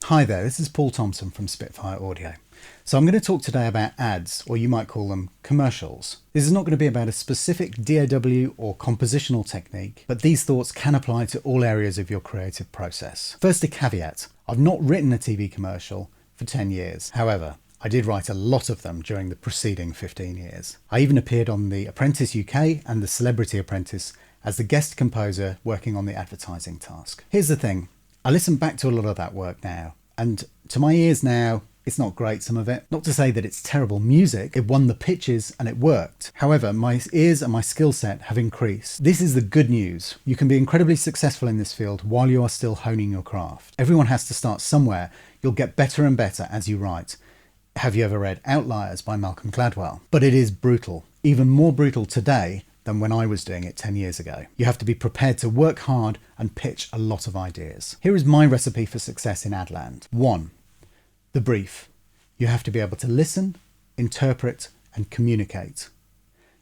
Hi there, this is Paul Thompson from Spitfire Audio. So I'm going to talk today about ads, or you might call them commercials. This is not going to be about a specific DAW or compositional technique, but these thoughts can apply to all areas of your creative process. First, a caveat. I've not written a TV commercial for 10 years. However, I did write a lot of them during the preceding 15 years. I even appeared on The Apprentice UK and The Celebrity Apprentice as the guest composer working on the advertising task. Here's the thing. I listen back to a lot of that work now, and to my ears now, it's not great, some of it. Not to say that it's terrible music, it won the pitches and it worked. However, my ears and my skill set have increased. This is the good news. You can be incredibly successful in this field while you are still honing your craft. Everyone has to start somewhere. You'll get better and better as you write. Have you ever read Outliers by Malcolm Gladwell? But it is brutal. Even more brutal today than when I was doing it 10 years ago. You have to be prepared to work hard and pitch a lot of ideas. Here is my recipe for success in Adland. 1. The brief. You have to be able to listen, interpret, and communicate.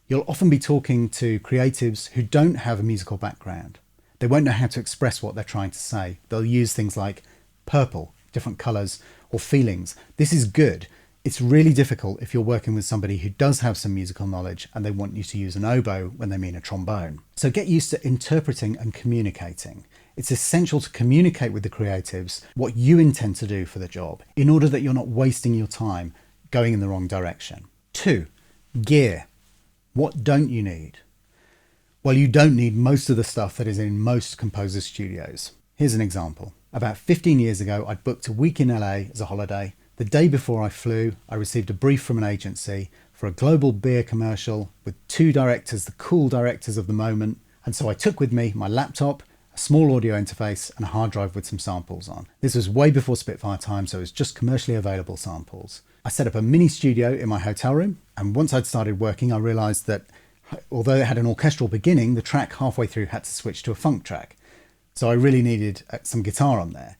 You'll often be talking to creatives who don't have a musical background. They won't know how to express what they're trying to say. They'll use things like purple, different colours, or feelings. This is good. It's really difficult if you're working with somebody who does have some musical knowledge and they want you to use an oboe when they mean a trombone. So get used to interpreting and communicating. It's essential to communicate with the creatives what you intend to do for the job in order that you're not wasting your time going in the wrong direction. 2. Gear. What don't you need? Well, you don't need most of the stuff that is in most composer studios. Here's an example. About 15 years ago, I'd booked a week in LA as a holiday. The day before I flew, I received a brief from an agency for a global beer commercial with 2 directors, the cool directors of the moment. And so I took with me my laptop, a small audio interface, and a hard drive with some samples on. This was way before Spitfire time, so it was just commercially available samples. I set up a mini studio in my hotel room, and once I'd started working, I realized that although it had an orchestral beginning, the track halfway through had to switch to a funk track. So I really needed some guitar on there.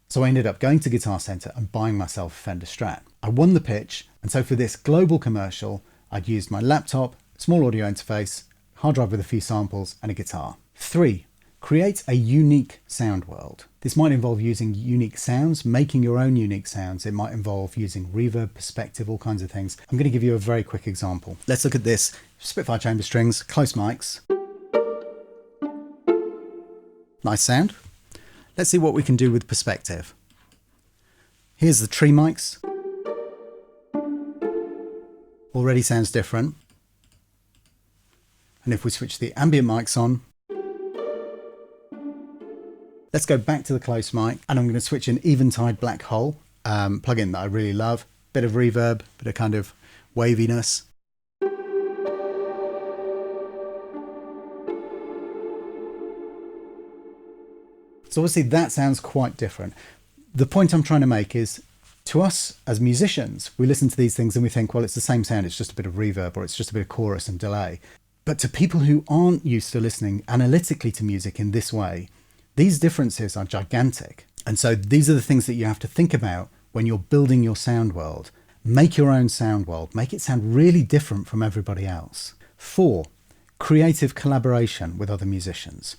So I ended up going to Guitar Center and buying myself a Fender Strat. I won the pitch, and so for this global commercial, I'd used my laptop, small audio interface, hard drive with a few samples, and a guitar. 3. Create a unique sound world. This might involve using unique sounds, making your own unique sounds. It might involve using reverb, perspective, all kinds of things. I'm going to give you a very quick example. Let's look at this. Spitfire chamber strings, close mics. Nice sound. Let's see what we can do with perspective. Here's the tree mics. Already sounds different. And if we switch the ambient mics on, let's go back to the close mic, and I'm going to switch an Eventide Black Hole plugin that I really love. Bit of reverb, bit of kind of waviness. So obviously that sounds quite different. The point I'm trying to make is, to us as musicians, we listen to these things and we think, well, it's the same sound, it's just a bit of reverb, or it's just a bit of chorus and delay. But to people who aren't used to listening analytically to music in this way, these differences are gigantic. And so these are the things that you have to think about when you're building your sound world. Make your own sound world. Make it sound really different from everybody else. 4. Creative collaboration with other musicians.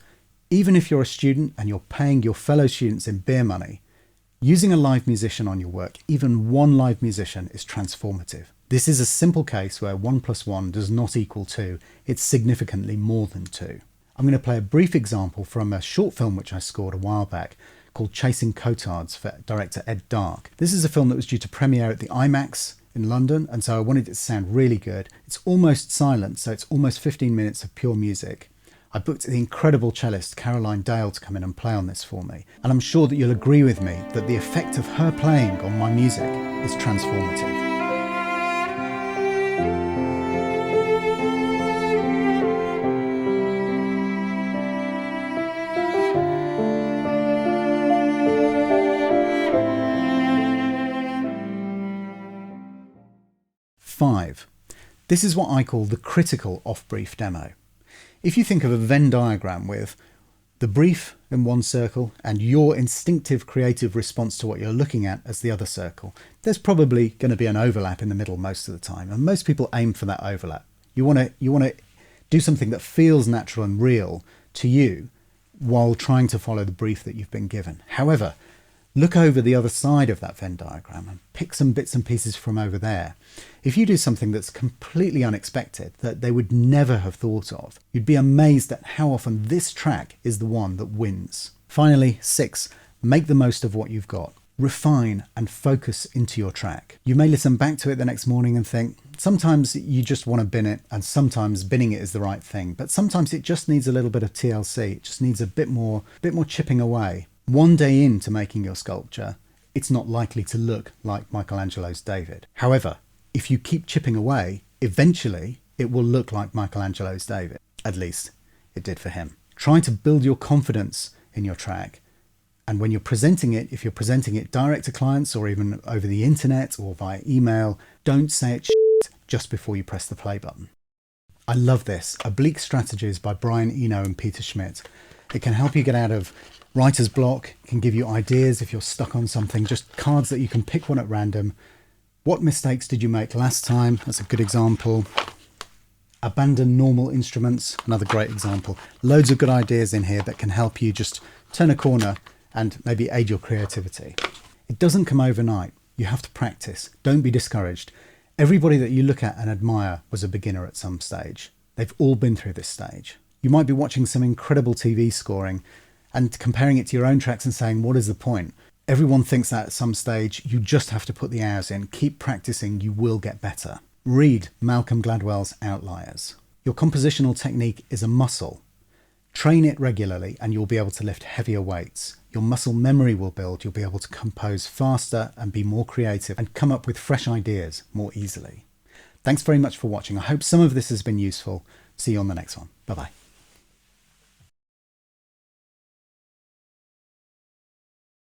Even if you're a student and you're paying your fellow students in beer money, using a live musician on your work, even one live musician, is transformative. This is a simple case where 1 + 1 does not equal 2. It's significantly more than 2. I'm going to play a brief example from a short film which I scored a while back called Chasing Cotards for director Ed Dark. This is a film that was due to premiere at the IMAX in London, and so I wanted it to sound really good. It's almost silent, so it's almost 15 minutes of pure music. I booked the incredible cellist Caroline Dale to come in and play on this for me, and I'm sure that you'll agree with me that the effect of her playing on my music is transformative. Five. This is what I call the critical off-brief demo. If you think of a Venn diagram with the brief in one circle and your instinctive creative response to what you're looking at as the other circle, there's probably going to be an overlap in the middle most of the time, and most people aim for that overlap. You want to do something that feels natural and real to you while trying to follow the brief that you've been given. However, Look over the other side of that Venn diagram and pick some bits and pieces from over there. If you do something that's completely unexpected, that they would never have thought of, you'd be amazed at how often this track is the one that wins. Finally, 6, make the most of what you've got. Refine and focus into your track. You may listen back to it the next morning and think, sometimes you just want to bin it, and sometimes binning it is the right thing, but sometimes it just needs a little bit of TLC. It just needs a bit more chipping away. One day into making your sculpture, it's not likely to look like Michelangelo's David. However, if you keep chipping away, eventually it will look like Michelangelo's David. At least it did for him. Try to build your confidence in your track. And when you're presenting it, if you're presenting it direct to clients or even over the internet or via email, don't say it just before you press the play button. I love this. Oblique Strategies by Brian Eno and Peter Schmidt. It can help you get out of writer's block, can give you ideas if you're stuck on something, just cards that you can pick one at random. What mistakes did you make last time? That's a good example. Abandon normal instruments, another great example. Loads of good ideas in here that can help you just turn a corner and maybe aid your creativity. It doesn't come overnight. You have to practice. Don't be discouraged. Everybody that you look at and admire was a beginner at some stage. They've all been through this stage. You might be watching some incredible TV scoring and comparing it to your own tracks and saying, what is the point? Everyone thinks that at some stage. You just have to put the hours in. Keep practicing. You will get better. Read Malcolm Gladwell's Outliers. Your compositional technique is a muscle. Train it regularly and you'll be able to lift heavier weights. Your muscle memory will build. You'll be able to compose faster and be more creative and come up with fresh ideas more easily. Thanks very much for watching. I hope some of this has been useful. See you on the next one. Bye-bye.